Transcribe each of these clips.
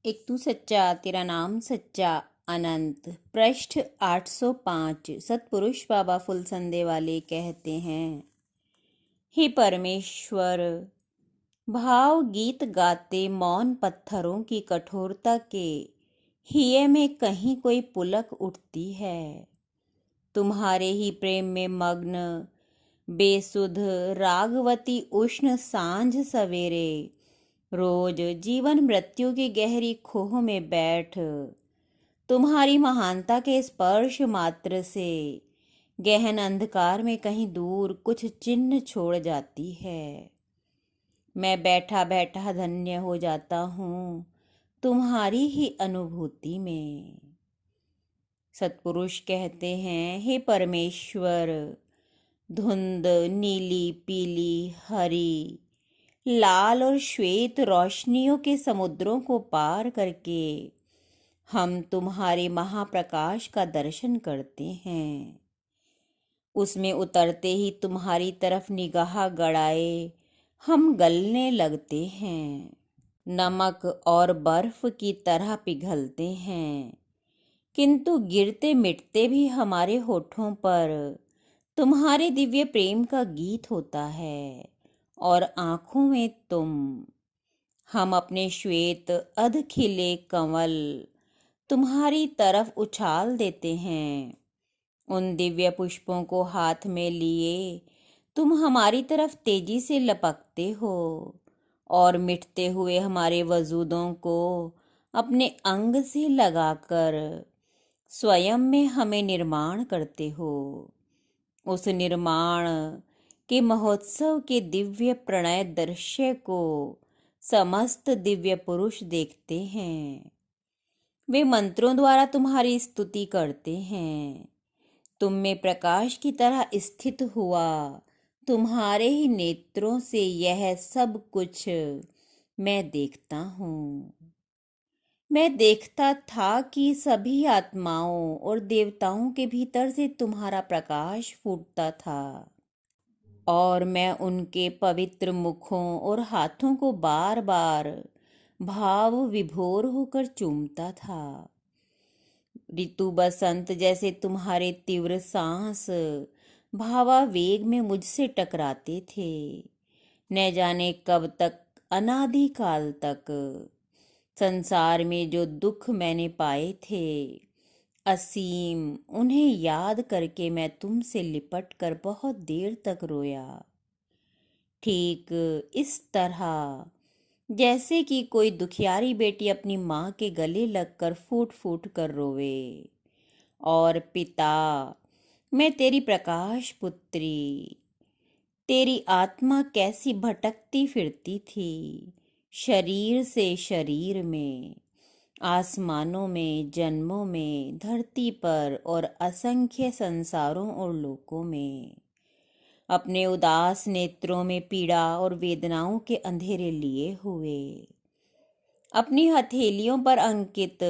एक तू सच्चा तेरा नाम सच्चा अनंत। पृष्ठ 805। सतपुरुष बाबा फुलसंदे वाले कहते हैं, हे परमेश्वर, भाव गीत गाते मौन पत्थरों की कठोरता के हिये में कहीं कोई पुलक उठती है। तुम्हारे ही प्रेम में मग्न बेसुध रागवती उष्ण सांझ सवेरे रोज जीवन मृत्यु की गहरी खोह में बैठ तुम्हारी महानता के स्पर्श मात्र से गहन अंधकार में कहीं दूर कुछ चिन्ह छोड़ जाती है। मैं बैठा बैठा धन्य हो जाता हूँ तुम्हारी ही अनुभूति में। सतपुरुष कहते हैं, हे परमेश्वर, धुंध नीली पीली हरी लाल और श्वेत रोशनियों के समुद्रों को पार करके हम तुम्हारे महाप्रकाश का दर्शन करते हैं। उसमें उतरते ही तुम्हारी तरफ निगाह गड़ाए हम गलने लगते हैं, नमक और बर्फ की तरह पिघलते हैं, किंतु गिरते मिटते भी हमारे होठों पर तुम्हारे दिव्य प्रेम का गीत होता है और आँखों में तुम। हम अपने श्वेत अधखिले कंवल तुम्हारी तरफ उछाल देते हैं। उन दिव्य पुष्पों को हाथ में लिए तुम हमारी तरफ तेजी से लपकते हो और मिटते हुए हमारे वजूदों को अपने अंग से लगाकर स्वयं में हमें निर्माण करते हो। उस निर्माण के महोत्सव के दिव्य प्रणय दृश्य को समस्त दिव्य पुरुष देखते हैं। वे मंत्रों द्वारा तुम्हारी स्तुति करते हैं। तुम में प्रकाश की तरह स्थित हुआ तुम्हारे ही नेत्रों से यह सब कुछ मैं देखता हूँ। मैं देखता था कि सभी आत्माओं और देवताओं के भीतर से तुम्हारा प्रकाश फूटता था और मैं उनके पवित्र मुखों और हाथों को बार बार भाव विभोर होकर चूमता था। ऋतु बसंत जैसे तुम्हारे तीव्र सांस भावावेग में मुझसे टकराते थे। न जाने कब तक, अनादि काल तक संसार में जो दुख मैंने पाए थे असीम, उन्हें याद करके मैं तुमसे लिपट कर बहुत देर तक रोया। ठीक इस तरह जैसे कि कोई दुखियारी बेटी अपनी माँ के गले लगकर फूट फूट कर रोवे। और पिता, मैं तेरी प्रकाश पुत्री, तेरी आत्मा कैसी भटकती फिरती थी शरीर से शरीर में, आसमानों में, जन्मों में, धरती पर और असंख्य संसारों और लोकों में, अपने उदास नेत्रों में पीड़ा और वेदनाओं के अंधेरे लिए हुए। अपनी हथेलियों पर अंकित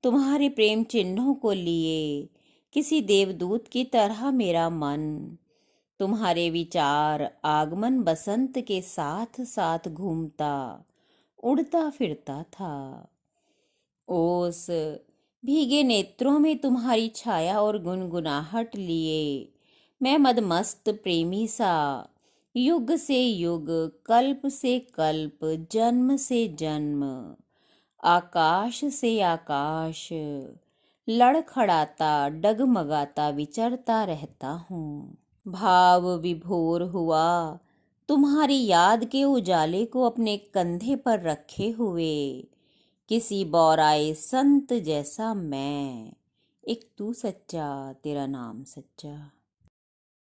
तुम्हारे प्रेम चिन्हों को लिए किसी देवदूत की तरह मेरा मन तुम्हारे विचार आगमन बसंत के साथ साथ घूमता उड़ता फिरता था। ओस भीगे नेत्रों में तुम्हारी छाया और गुनगुनाहट लिए मैं मदमस्त प्रेमी सा युग से युग, कल्प से कल्प, जन्म से जन्म, आकाश से आकाश लड़खड़ाता डगमगाता विचरता रहता हूँ। भाव विभोर हुआ तुम्हारी याद के उजाले को अपने कंधे पर रखे हुए किसी बौराए संत जैसा मैं। एक तू सच्चा तेरा नाम सच्चा।